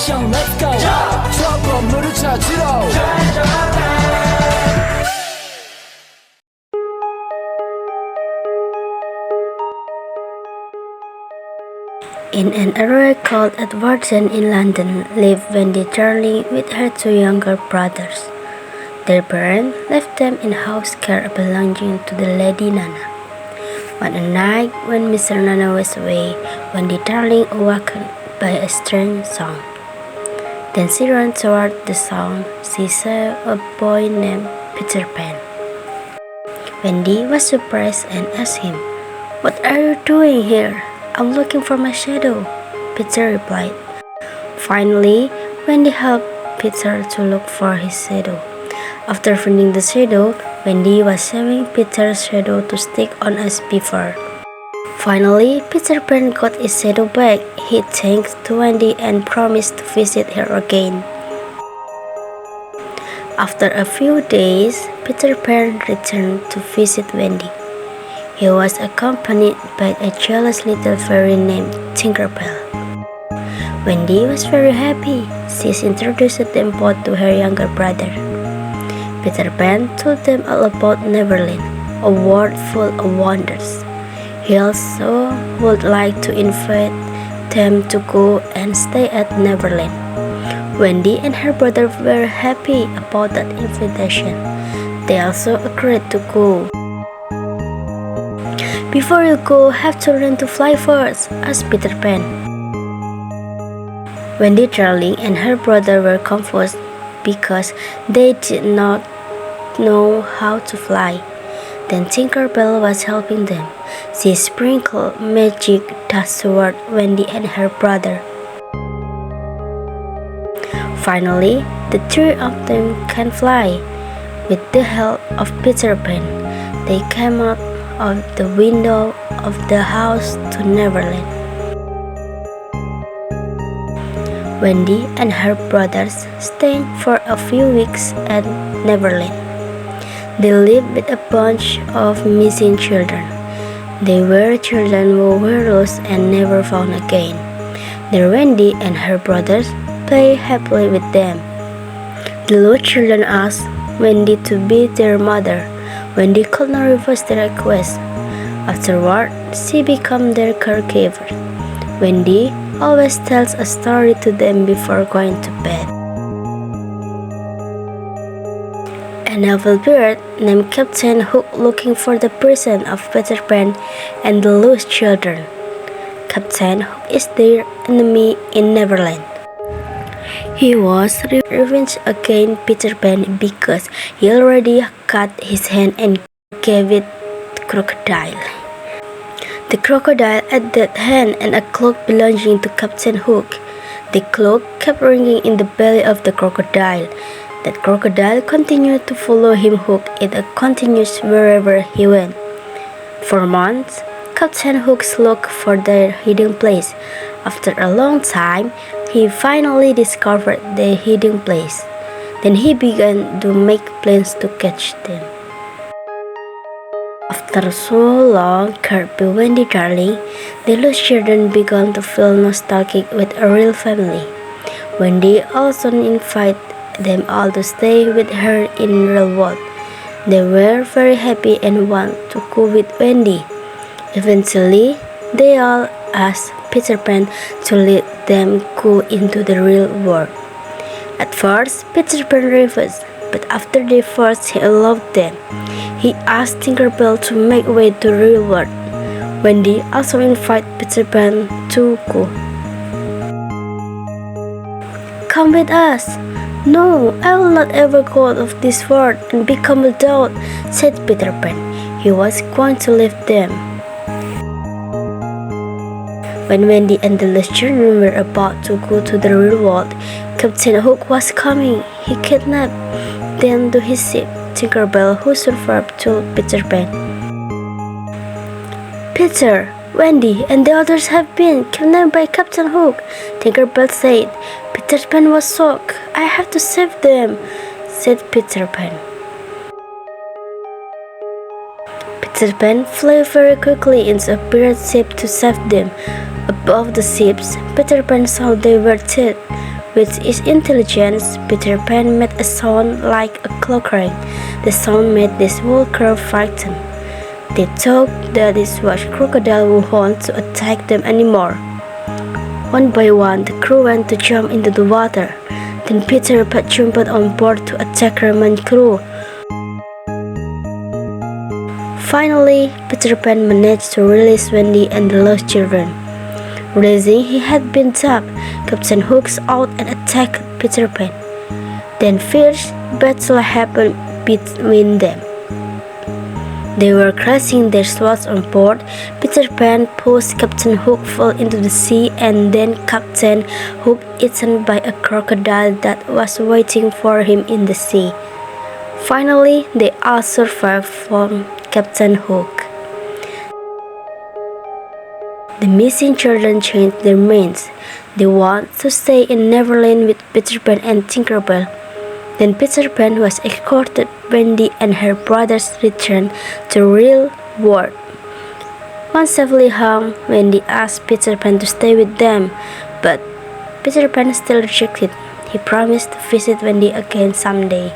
액션 let's go 저 건물을 찾으러 In an area called Edwardson in London lived Wendy Darling with her two younger brothers. Their parents left them in house care belonging to the Lady Nana. One night, when Mr. Nana was away, Wendy Darling awakened by a strange sound. Then she ran toward the sound. She saw a boy named Peter Pan. Wendy was surprised and asked him, "What are you doing here?" "I'm looking for my shadow," Peter replied. Finally, Wendy helped Peter to look for his shadow. After finding the shadow, Wendy was showing Peter's shadow to stick on as before. Finally, Peter Pan got his shadow back. He thanked to Wendy and promised to visit her again. After a few days, Peter Pan returned to visit Wendy. He was accompanied by a jealous little fairy named Tinkerbell. Wendy was very happy. She introduced them both to her younger brother. Peter Pan told them all about Neverland, a world full of wonders. He also would like to invite them to go and stay at Neverland. Wendy and her brother were happy about that invitation. They also agreed to go. "Before you go, have to learn to fly first," asked Peter Pan. Wendy Darling and her brother were confused because they did not know how to fly. Then Tinkerbell was helping them. She sprinkled magic dust toward Wendy and her brother. Finally, the three of them can fly. With the help of Peter Pan, they came out of the window of the house to Neverland. Wendy and her brothers stayed for a few weeks at Neverland. They lived with a bunch of missing children. They were children who were lost and never found again. Then Wendy and her brothers played happily with them. The lost children asked Wendy to be their mother. Wendy could not refuse their request. Afterward, she became their caregiver. Wendy always tells a story to them before going to bed. A naval bird named Captain Hook looking for the prison of Peter Pan and the lost children. Captain Hook is their enemy in Neverland. He was revenged against Peter Pan because he already cut his hand and gave it to crocodile. The crocodile had that hand and a cloak belonging to Captain Hook. The cloak kept ringing in the belly of the crocodile. That crocodile continued to follow him hook. It continued wherever he went. For months, Captain Hook looked for their hiding place. After a long time, he finally discovered the hiding place. Then he began to make plans to catch them. After so long cared by Wendy Darling, the lost children began to feel nostalgic with a real family. Wendy also invited them all to stay with her in real world. They were very happy and wanted to go with Wendy. Eventually, they all asked Peter Pan to let them go into the real world. At first, Peter Pan refused, but after they forced he allowed them. He asked Tinkerbell to make way to the real world. Wendy also invited Peter Pan to go. "Come with us." "No, I will not ever go out of this world and become a adult," said Peter Pan. He was going to leave them. When Wendy and the lost children were about to go to the real world, Captain Hook was coming. He kidnapped them to his ship. Tinkerbell, who survived, told Peter Pan, "Peter, Wendy, and the others have been kidnapped by Captain Hook." Tinkerbell said. Peter Pan was shocked. "I have to save them," said Peter Pan. Peter Pan flew very quickly into a pirate ship to save them. Above the ships, Peter Pan saw they were dead. With his intelligence, Peter Pan made a sound like a clock ring. The sound made this whole crew frightened. They thought that this was crocodile who wanted to attack them anymore. One by one, the crew went to jump into the water. Then Peter Pan jumped on board to attack remaining crew. Finally, Peter Pan managed to release Wendy and the lost children. Realizing he had been trapped, Captain Hook out and attacked Peter Pan. Then fierce battle happened between them. They were crashing their swords on board. Peter Pan pushed Captain Hook fell into the sea, and then Captain Hook eaten by a crocodile that was waiting for him in the sea. Finally, they all survived from Captain Hook. The missing children changed their minds. They wanted to stay in Neverland with Peter Pan and Tinkerbell. Then Peter Pan was escorted. Wendy and her brothers returned to the real world. Once safely home, Wendy asked Peter Pan to stay with them, but Peter Pan still rejected. He promised to visit Wendy again someday.